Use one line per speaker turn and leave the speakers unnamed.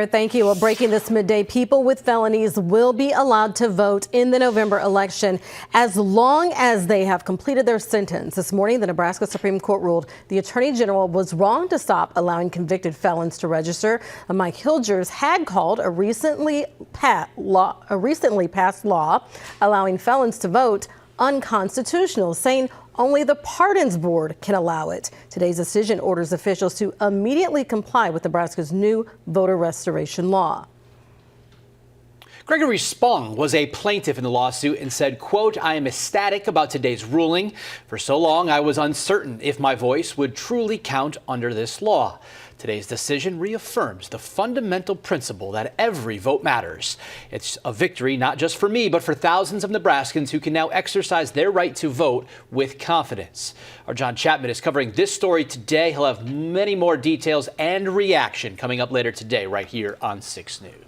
Thank you. Well, breaking this midday, people with felonies will be allowed to vote in the November election as long as they have completed their sentence. This morning, the Nebraska Supreme Court ruled the Attorney General was wrong to stop allowing convicted felons to register. Mike Hilgers had called a recently passed law allowing felons to vote unconstitutional, saying only the Pardons Board can allow it. Today's decision orders officials to immediately comply with Nebraska's new voter restoration law.
Gregory Spong was a plaintiff in the lawsuit and said, quote, "I am ecstatic about today's ruling. For so long, I was uncertain if my voice would truly count under this law. Today's decision reaffirms the fundamental principle that every vote matters. It's a victory not just for me, but for thousands of Nebraskans who can now exercise their right to vote with confidence." Our John Chapman is covering this story today. He'll have many more details and reaction coming up later today right here on 6 News.